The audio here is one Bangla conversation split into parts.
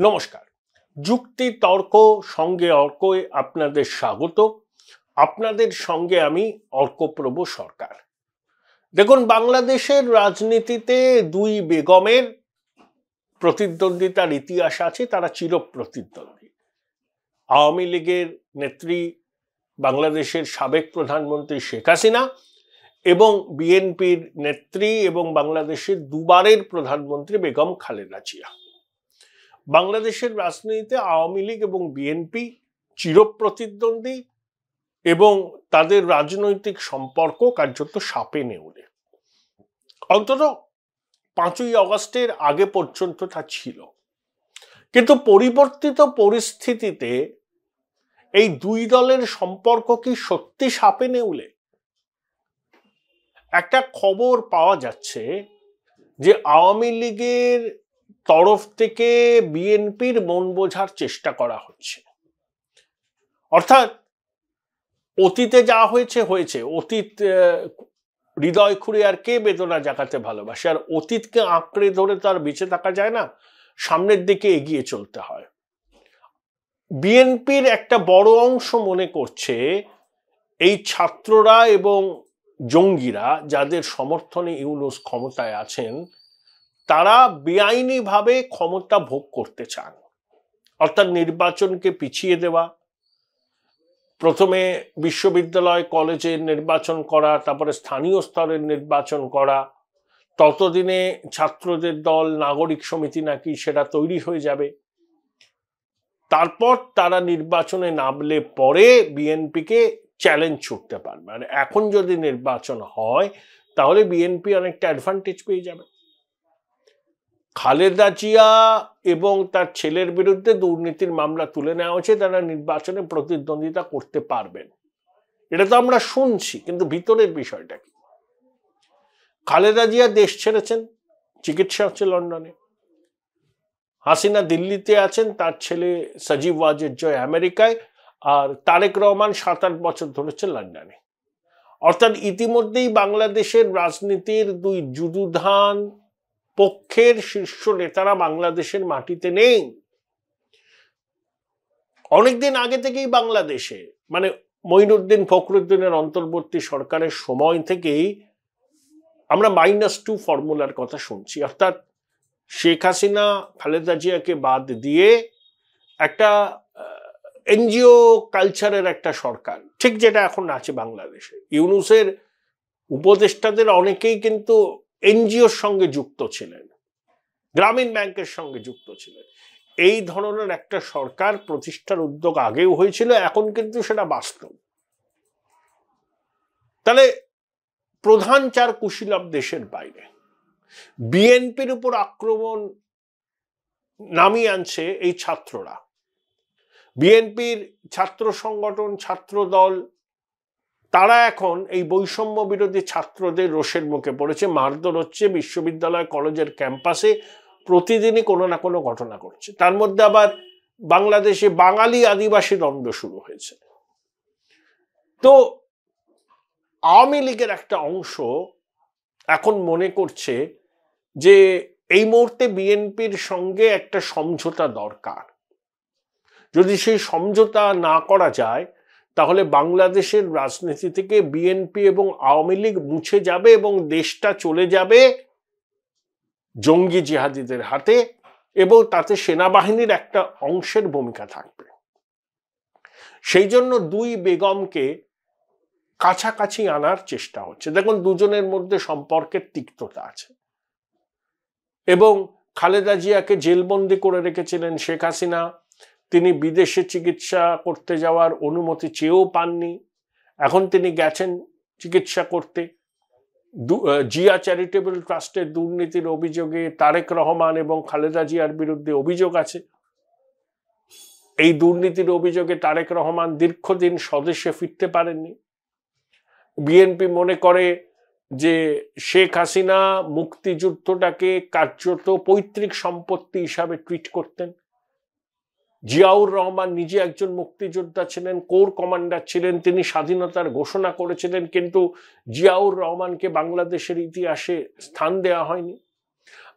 নমস্কার। যুক্তি তর্ক সঙ্গে অর্কয়ে আপনাদের স্বাগত। আপনাদের সঙ্গে আমি অর্কপ্রভ সরকার। দেখুন, বাংলাদেশের রাজনীতিতে দুই বেগমের প্রতিদ্বন্দ্বিতার ইতিহাস আছে, তারা চিরপ্রতিদ্বন্দ্বী। আওয়ামী লীগের নেত্রী বাংলাদেশের সাবেক প্রধানমন্ত্রী শেখ হাসিনা এবং বিএনপির নেত্রী এবং বাংলাদেশের দুবারের প্রধানমন্ত্রী বেগম খালেদা জিয়া। বাংলাদেশের রাজনীতিতে আওয়ামী লীগ এবং বিএনপি চিরপ্রতিদ্বন্দ্বী এবং তাদের রাজনৈতিক সম্পর্ক কার্যত সাপে নেউলে। অন্তত 5ই আগস্টের আগে পর্যন্ত তা ছিল। কিন্তু পরিবর্তিত পরিস্থিতিতে এই দুই দলের সম্পর্ক কি সত্যি সাপে নেউলে? একটা খবর পাওয়া যাচ্ছে যে আওয়ামী লীগের তরফ থেকে বিএনপির মন বোঝার চেষ্টা করা হচ্ছে। অর্থাৎ অতীতে যা হয়েছে হয়েছে, অতীত হৃদয় খুঁড়ে আর কে বেদনা জাগাতে ভালোবাসে, আর অতীতকে আঁকড়ে ধরে তো আর বেঁচে থাকা যায় না, সামনের দিকে এগিয়ে চলতে হয়। বিএনপির একটা বড় অংশ মনে করছে এই ছাত্ররা এবং জঙ্গিরা যাদের সমর্থনে ইউনূস ক্ষমতায় আছেন, তারা বেআইনিভাবে ক্ষমতা ভোগ করতে চান। অর্থাৎ নির্বাচনকে পিছিয়ে দেওয়া, প্রথমে বিশ্ববিদ্যালয় কলেজের নির্বাচন করা, তারপরে স্থানীয় স্তরের নির্বাচন করা, ততদিনে ছাত্রদের দল নাগরিক সমিতি নাকি সেটা তৈরি হয়ে যাবে, তারপর তারা নির্বাচনে নামলে পরে বিএনপিকে চ্যালেঞ্জ ছুটতে পারবে। মানে এখন যদি নির্বাচন হয় তাহলে বিএনপি অনেকটা অ্যাডভান্টেজ পেয়ে যাবে। খালেদা জিয়া এবং তার ছেলের বিরুদ্ধে দুর্নীতির মামলা তুলে নেওয়া হয়েছে, তারা নির্বাচনে প্রতিদ্বন্দ্বিতা করতে পারবেন, এটা তো আমরা শুনছি। কিন্তু ভিতরের বিষয়টা কি? খালেদা জিয়া দেশ ছেড়েছেন, চিকিৎসা হচ্ছে লন্ডনে। হাসিনা দিল্লিতে আছেন, তার ছেলে সজীব ওয়াজেদ জয় আমেরিকায়, আর তারেক রহমান 7-8 বছর ধরেছে লন্ডনে। অর্থাৎ ইতিমধ্যেই বাংলাদেশের রাজনীতির দুই যুযুধান পক্ষের শীর্ষ নেতারা বাংলাদেশের মাটিতে নেই। অনেকদিন আগে থেকেই বাংলাদেশে, মানে মঈনুদ্দিন ফখরুদ্দিনের অন্তর্বর্তী সরকারের সময় থেকেই আমরা -2 ফর্মুলার কথা শুনছি। অর্থাৎ শেখ হাসিনা খালেদা জিয়াকে বাদ দিয়ে একটা এনজিও কালচারের একটা সরকার, ঠিক যেটা এখন আছে বাংলাদেশে। ইউনূসের উপদেষ্টাদের অনেকেই কিন্তু এনজিওর সঙ্গে যুক্ত ছিলেন, গ্রামীণ ব্যাংকের সঙ্গে যুক্ত ছিলেন। এই ধরনের একটা সরকার প্রতিষ্ঠার উদ্যোগ আগেও হয়েছিল, এখন কিন্তু সেটা বাস্তব। তাহলে প্রধান 4 কুশীলব দেশের বাইরে, বিএনপির উপর আক্রমণ নামিয়ে আনছে এই ছাত্ররা। বিএনপির ছাত্র সংগঠন, ছাত্র দল, তারা এখন এই বৈষম্য বিরোধী ছাত্রদের রোষের মুখে পড়েছে। মারধর হচ্ছে বিশ্ববিদ্যালয় কলেজের ক্যাম্পাসে, প্রতিদিনই কোনো না কোনো ঘটনা ঘটছে। তার মধ্যে আবার বাংলাদেশে বাঙালি আদিবাসী দ্বন্দ্ব শুরু হয়েছে। তো আওয়ামী লীগের একটা অংশ এখন মনে করছে যে এই মুহূর্তে বিএনপির সঙ্গে একটা সমঝোতা দরকার। যদি সেই সমঝোতা না করা যায় তাহলে বাংলাদেশের রাজনীতি থেকে বিএনপি এবং আওয়ামী লীগ মুছে যাবে এবং দেশটা চলে যাবে জঙ্গি জিহাদিদের হাতে, এবং তাতে সেনাবাহিনীর একটা অংশের ভূমিকা থাকবে। সেই জন্য দুই বেগমকে কাছাকাছি আনার চেষ্টা হচ্ছে। দেখুন, দুজনের মধ্যে সম্পর্কের তিক্ততা আছে, এবং খালেদা জিয়াকে জেলবন্দি করে রেখেছিলেন শেখ হাসিনা। তিনি বিদেশে চিকিৎসা করতে যাওয়ার অনুমতি চেয়েও পাননি, এখন তিনি গেছেন চিকিৎসা করতে। জিয়া চ্যারিটেবল ট্রাস্টের দুর্নীতির অভিযোগে তারেক রহমান এবং খালেদা জিয়ার বিরুদ্ধে অভিযোগ আছে। এই দুর্নীতির অভিযোগে তারেক রহমান দীর্ঘদিন স্বদেশে ফিরতে পারেননি। বিএনপি মনে করে যে শেখ হাসিনা মুক্তিযুদ্ধটাকে কার্যত পৈতৃক সম্পত্তি হিসাবে ট্রিট করতেন। জিয়াউর রহমান নিজে একজন মুক্তিযোদ্ধা ছিলেন, কোর কমান্ডার ছিলেন, তিনি স্বাধীনতার ঘোষণা করেছিলেন, কিন্তু জিয়াউর রহমানকে বাংলাদেশের ইতিহাসে স্থান দেওয়া হয়নি।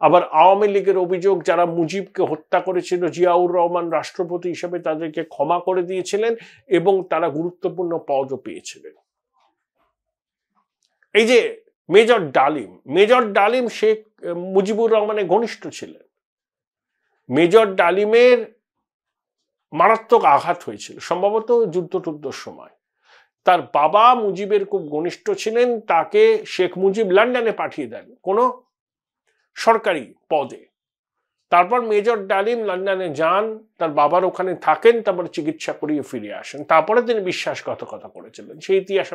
আবার আওয়ামী লীগের অভিযোগ যারা মুজিবকে হত্যা করেছিল জিয়াউর রহমান রাষ্ট্রপতি হিসেবে তাদেরকে ক্ষমা করে দিয়েছিলেন এবং তারা গুরুত্বপূর্ণ পদও পেয়েছিলেন। এই যে মেজর ডালিম শেখ মুজিবুর রহমানের ঘনিষ্ঠ ছিলেন। মেজর ডালিমের মারাত্মক আঘাত হয়েছিল সম্ভবত যুদ্ধ সময়। তার বাবা মুজিবের খুব ঘনিষ্ঠ ছিলেন, তাকে শেখ মুজিব লন্ডনে পাঠিয়ে দেন কোনো সরকারি পদে। তারপর মেজর ডালিম লন্ডনে যান, তার বাবার ওখানে থাকেন, তারপর চিকিৎসা করিয়ে ফিরে আসেন। তারপরে তিনি বিশ্বাসঘাতকতা করেছিলেন, সেই ইতিহাস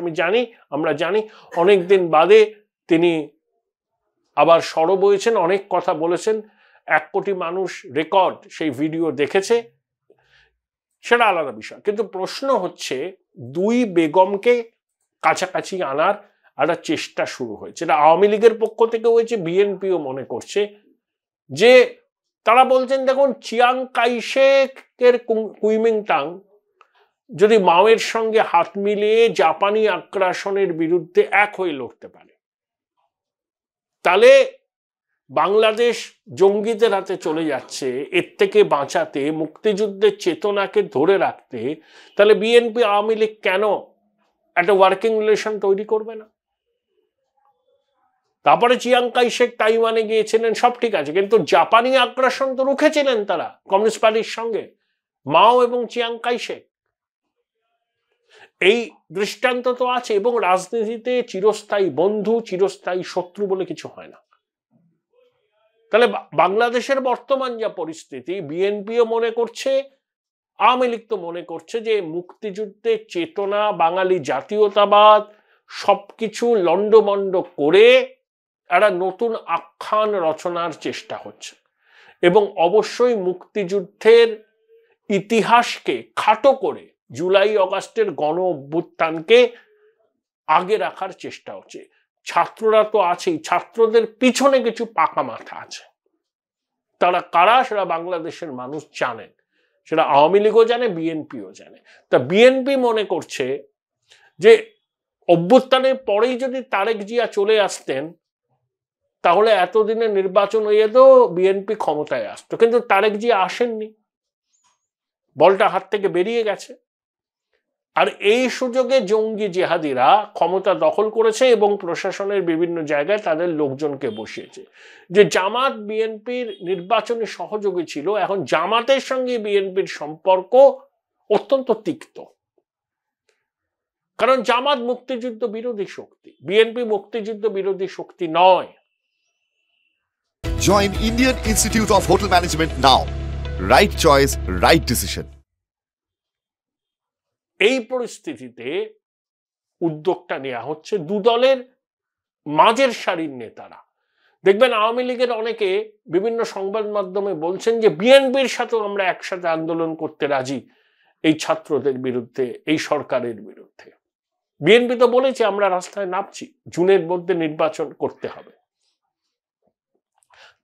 আমরা জানি। অনেকদিন বাদে তিনি আবার সরব হয়েছেন, অনেক কথা বলেছেন। 1 কোটি মানুষ রেকর্ড সেই ভিডিও দেখেছে, সেটা আলাদা বিষয়। কিন্তু প্রশ্ন হচ্ছে, 2 বেগমকে কাছাকাছি আনার একটা চেষ্টা শুরু হয়েছে। এটা আওয়ামী লীগের পক্ষ থেকে হয়েছে, বিএনপিও মনে করছে যে, তারা বলছেন দেখুন চিয়াং কাই শেকের কুইমিংটাং যদি মাওয়ের সঙ্গে হাত মিলিয়ে জাপানি আগ্রাসনের বিরুদ্ধে এক হয়ে লড়তে পারে, তাহলে বাংলাদেশ জঙ্গিদের হাতে চলে যাচ্ছে, এর থেকে বাঁচাতে, মুক্তিযুদ্ধের চেতনাকে ধরে রাখতে, তাহলে বিএনপি আওয়ামী লীগ কেন একটা ওয়ার্কিং রিলেশন তৈরি করবে না? তারপরে চিয়াং কাই শেক তাইওয়ানে গিয়েছিলেন, সব ঠিক আছে, কিন্তু জাপানি আগ্রাসন তো রুখেছিলেন তারা কমিউনিস্ট পার্টির সঙ্গে, মাও এবং চিয়াং কাই শেক। এই দৃষ্টান্ত তো আছে। এবং রাজনীতিতে চিরস্থায়ী বন্ধু চিরস্থায়ী শত্রু বলে কিছু হয় না। তাহলে বাংলাদেশের বর্তমান যা পরিস্থিতি, বিএনপিও মনে করছে, আওয়ামী লীগ তো মনে করছে যে মুক্তিযুদ্ধের চেতনা, বাঙালি জাতীয়তাবাদ সবকিছু লন্ডমন্ড করে একটা নতুন আখ্যান রচনার চেষ্টা হচ্ছে। এবং অবশ্যই মুক্তিযুদ্ধের ইতিহাসকে খাটো করে জুলাই আগস্টের গণ অভ্যুত্থানকে আগে রাখার চেষ্টা হচ্ছে। ছাত্ররা তো আছেই, ছাত্রদের পিছনে কিছু পাকা মাথা আছে। তারা কারা সেটা বাংলাদেশের মানুষ জানেন, সেটা আওয়ামী লীগও জানে, বিএনপিও জানে। তা বিএনপি মনে করছে যে অভ্যুত্থানের পরেই যদি তারেক জিয়া চলে আসতেন, তাহলে এতদিনে নির্বাচন হয়ে যেত, বিএনপি ক্ষমতায় আসতো। কিন্তু তারেক জিয়া আসেননি, বলটা হাত থেকে বেরিয়ে গেছে। আর এই সুযোগে জঙ্গি জেহাদিরা ক্ষমতা দখল করেছে এবং প্রশাসনের বিভিন্ন জায়গায় তাদের লোকজনকে বসিয়েছে। যে জামাত বিএনপির নির্বাচনী সহযোগী ছিল, এখন জামাতের সঙ্গে বিএনপির সম্পর্ক অত্যন্ত তিক্ত। কারণ জামাত মুক্তিযুদ্ধ বিরোধী শক্তি, বিএনপি মুক্তিযুদ্ধ বিরোধী শক্তি নয়। Join Indian Institute of Hotel Management now. Right choice, right decision. এই পরিস্থিতিতে উদ্যোগটা নেওয়া হচ্ছে দু দলের মাঝের সারির নেতারা। দেখবেন আওয়ামী লীগের অনেকে বিভিন্ন সংবাদ মাধ্যমে বলছেন যে বিএনপির সাথেও আমরা একসাথে আন্দোলন করতে রাজি এই ছাত্রদের বিরুদ্ধে, এই সরকারের বিরুদ্ধে। বিএনপি তো বলেছে আমরা রাস্তায় নামছি, জুনের মধ্যে নির্বাচন করতে হবে।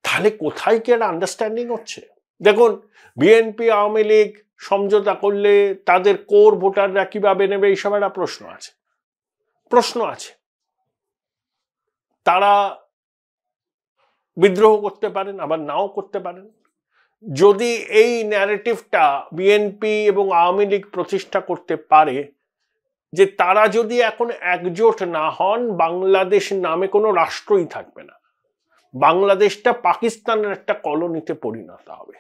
তাহলে কোথায় কি একটা আন্ডারস্ট্যান্ডিং হচ্ছে? দেখুন, বিএনপি আওয়ামী লীগ সমঝোতা করলে তাদের কোর ভোটাররা কিভাবে নেবে, এইসব একটা প্রশ্ন আছে। তারা বিদ্রোহ করতে পারেন, আবার নাও করতে পারেন। যদি এই ন্যারেটিভটা বিএনপি এবং আওয়ামী লীগ প্রতিষ্ঠা করতে পারে যে তারা যদি এখন একজোট না হন, বাংলাদেশ নামে কোনো রাষ্ট্রই থাকবে না, বাংলাদেশটা পাকিস্তানের একটা কলোনিতে পরিণত হবে।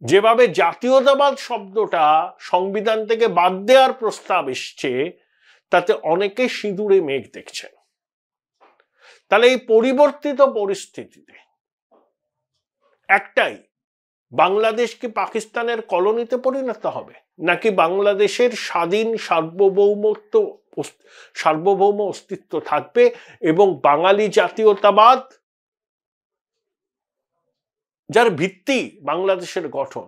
যেভাবে জাতীয়তাবাদ শব্দটা সংবিধান থেকে বাদ দেওয়ার প্রস্তাব এসছে, তাতে অনেকে সিঁদুরে মেঘ দেখছেন। তাহলে এই পরিবর্তিত পরিস্থিতিতে একটাই, বাংলাদেশ কি পাকিস্তানের কলোনিতে পরিণত হবে, নাকি বাংলাদেশের স্বাধীন সার্বভৌম অস্তিত্ব থাকবে এবং বাঙালি জাতীয়তাবাদ যার ভিত্তি বাংলাদেশের গঠন,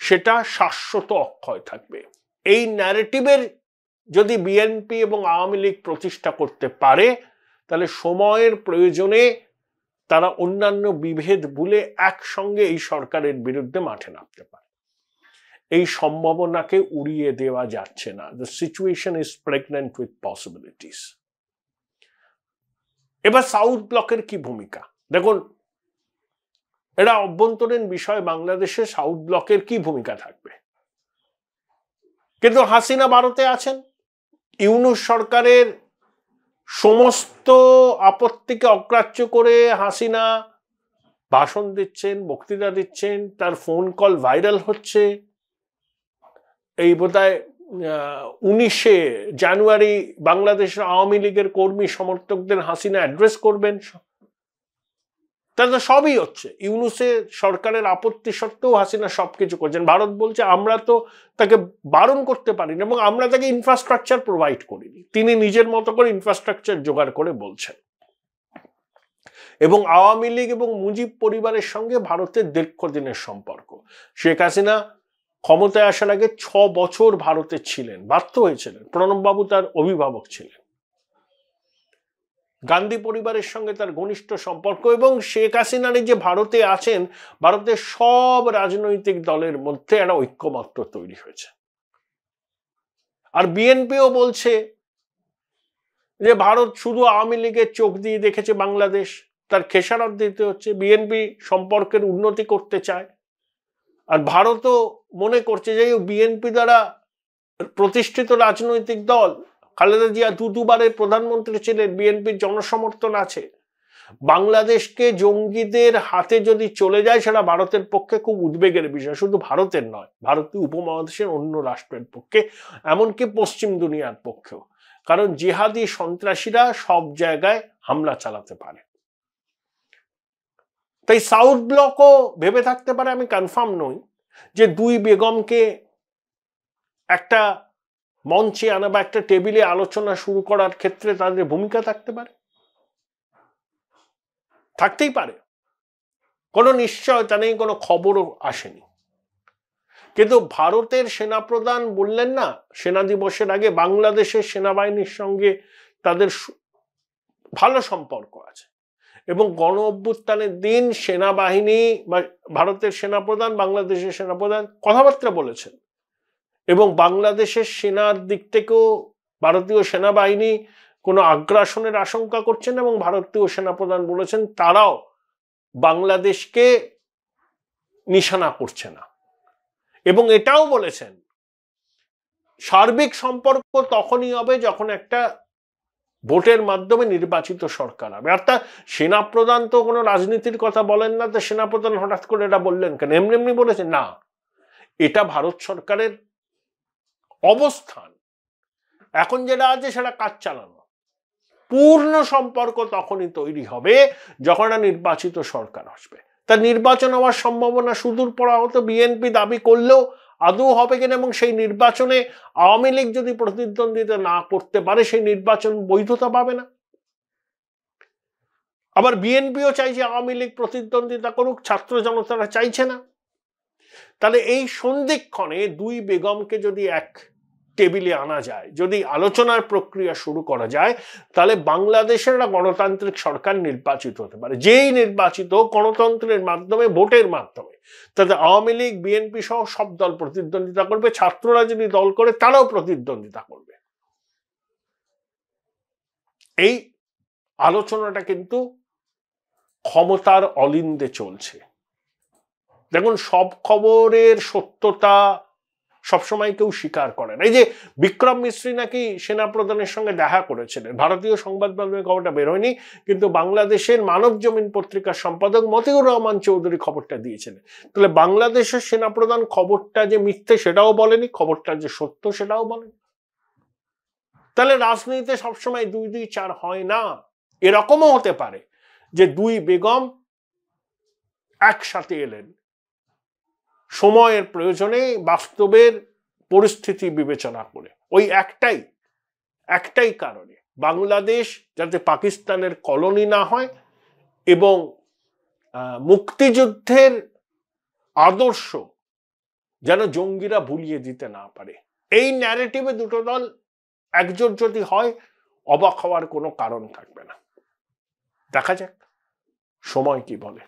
সেটা শাশ্বত অক্ষয় থাকবে। এই ন্যারেটিভের যদি বিএনপি এবং আওয়ামী লীগ প্রতিষ্ঠা করতে পারে, তাহলে সময়ের প্রয়োজনে তারা অন্যান্য বিভেদ ভুলে একসঙ্গে এই সরকারের বিরুদ্ধে মাঠে নামতে পারে। এই সম্ভাবনাকে উড়িয়ে দেওয়া যাচ্ছে না। The situation is pregnant with possibilities. এবার সাউথ ব্লকের কি ভূমিকা দেখুন, এটা অভ্যন্তরীণ বিষয়, বাংলাদেশে সাউথ ব্লকের কি ভূমিকা থাকবে। কিন্তু হাসিনা ভারতে আছেন, ইউনূস সরকারের সমস্ত আপত্তিকে অগ্রাহ্য করে হাসিনা ভাষণ দিচ্ছেন, বক্তৃতা দিচ্ছেন, তার ফোন কল ভাইরাল হচ্ছে। এই বোধহয় 19শে জানুয়ারি বাংলাদেশের আওয়ামী লীগের কর্মী সমর্থকদের হাসিনা অ্যাড্রেস করবেন, তাহলে সবই হচ্ছে। ইউনূসের সরকারের আপত্তি সত্ত্বেও হাসিনা সবকিছু করছেন। ভারত বলছে আমরা তো তাকে বারণ করতে পারিনি এবং আমরা তাকে ইনফ্রাস্ট্রাকচার প্রোভাইড করিনি, তিনি নিজের মতো করে ইনফ্রাস্ট্রাকচার জোগাড় করে বলছেন। এবং আওয়ামী লীগ এবং মুজিব পরিবারের সঙ্গে ভারতের দীর্ঘদিনের সম্পর্ক। শেখ হাসিনা ক্ষমতায় আসার আগে 6 বছর ভারতে ছিলেন, বাধ্য হয়েছিলেন, প্রণববাবু তার অভিভাবক ছিলেন। গান্ধী পরিবারের সঙ্গে তার ঘনিষ্ঠ সম্পর্ক, এবং শেখ হাসিনার যে ভারতে আছেন, ভারতের সব রাজনৈতিক দলের মধ্যে একটা ঐক্যমত্য তৈরি হয়েছে। আর বিএনপিও বলছে যে ভারত শুধু আওয়ামী লীগের চোখ দিয়ে দেখেছে বাংলাদেশ, তার খেসারত দিতে হচ্ছে, বিএনপি সম্পর্কের উন্নতি করতে চায়। আর ভারতও মনে করছে যে বিএনপি দ্বারা প্রতিষ্ঠিত রাজনৈতিক দল, খালেদা জিয়া দুবারের প্রধানমন্ত্রী ছিলেন, বিএনপির জনসমর্থন আছে, বাংলাদেশকে জঙ্গিদের হাতে যদি চলে যায় সেটা ভারতের পক্ষে খুব উদ্বেগের বিষয়। শুধু ভারতের নয়, ভারতীয় উপমহাদেশের অন্য রাষ্ট্রের পক্ষে, এমনকি পশ্চিম দুনিয়ার পক্ষেও। কারণ জিহাদি সন্ত্রাসীরা সব জায়গায় হামলা চালাতে পারে। তাই সাউথ ব্লকও ভেবে থাকতে পারে, আমি কনফার্ম নই, যে 2 বেগমকে একটা মঞ্চে আনা বা একটা টেবিলে আলোচনা শুরু করার ক্ষেত্রে তাদের ভূমিকা থাকতে পারে, থাকতেই পারে, কোনো নিশ্চয়তা নেই, কোনো খবরও আসেনি। কিন্তু ভারতের সেনাপ্রধান বললেন না সেনা দিবসের আগে বাংলাদেশের সেনাবাহিনীর সঙ্গে তাদের ভালো সম্পর্ক আছে, এবং গণ অভ্যুত্থানের দিন সেনাবাহিনী বা ভারতের সেনাপ্রধান বাংলাদেশের সেনাপ্রধান কথাবার্তা বলেছেন, এবং বাংলাদেশের সেনার দিক থেকেও ভারতীয় সেনাবাহিনী কোনো আগ্রাসনের আশঙ্কা করছেন, এবং ভারতীয় সেনাপ্রধান বলেছেন তারাও বাংলাদেশকে নিশানা করছে না। এবং এটাও বলেছেন সার্বিক সম্পর্ক তখনই হবে যখন একটা ভোটের মাধ্যমে নির্বাচিত সরকার হবে। অর্থাৎ সেনাপ্রধান তো কোনো রাজনীতির কথা বলেন না, তো সেনাপ্রধান হঠাৎ করে এটা বললেন কেন? এমনি এমনি বলেছেন না, এটা ভারত সরকারের অবস্থান। এখন যেটা আছে সেটা কাজ চালানো। পূর্ণ সম্পর্ক তখনই তৈরি হবে যখন একটা নির্বাচিত সরকার আসবে। তার নির্বাচন হওয়ার সম্ভাবনা সুদূর পরাহত বিএনপি দাবি করলেও আদৌ হবে কিনা, এবং সেই নির্বাচনে আওয়ামী লীগ যদি প্রতিদ্বন্দ্বিতা না করতে পারে সেই নির্বাচন বৈধতা পাবে না। আবার বিএনপিও চাইছে আওয়ামী লীগ প্রতিদ্বন্দ্বিতা করুক, ছাত্র জনতারা চাইছে না। তাহলে এই সন্ধিক্ষণে 2 বেগমকে যদি এক টেবিলে আনা যায়, যদি আলোচনার প্রক্রিয়া শুরু করা যায়, তাহলে বাংলাদেশের একটা গণতান্ত্রিক সরকার নির্বাচিত হতে পারে। যেই নির্বাচিত গণতন্ত্রের মাধ্যমে, ভোটের মাধ্যমে, তাতে আওয়ামী লীগ বিএনপি সহ সব দল প্রতিদ্বন্দ্বিতা করবে, ছাত্ররা যদি দল করে তারাও প্রতিদ্বন্দ্বিতা করবে। এই আলোচনাটা কিন্তু ক্ষমতার অলিন্দে চলছে। দেখুন, সব খবরের সত্যতা সবসময় কেউ স্বীকার করে না। এই যে বিক্রম মিশ্রি নাকি সেনাপ্রধানের সঙ্গে দেখা করেছিলেন, ভারতীয় সংবাদ মাধ্যমে খবরটা বের হয়নি, কিন্তু বাংলাদেশের মানব জমিন পত্রিকার সম্পাদক মতিউর রহমান চৌধুরী খবরটা দিয়েছিলেন। তাহলে বাংলাদেশের সেনাপ্রধান খবরটা যে মিথ্যে সেটাও বলেনি, খবরটা যে সত্য সেটাও বলেনি। তাহলে রাজনীতিতে সবসময় 2-2-4 হয় না। এরকমও হতে পারে যে 2 বেগম একসাথে এলেন সময়ের প্রয়োজনে, বাস্তবের পরিস্থিতি বিবেচনা করে। ওই একটাই কারণে, বাংলাদেশ যাতে পাকিস্তানের কলোনি না হয় এবং মুক্তিযুদ্ধের আদর্শ যেন জঙ্গিরা ভুলিয়ে দিতে না পারে। এই ন্যারেটিভে দুটো দল একজোট যদি হয়, অবাক হওয়ার কোনো কারণ থাকবে না। দেখা যাক সময় কি বলে।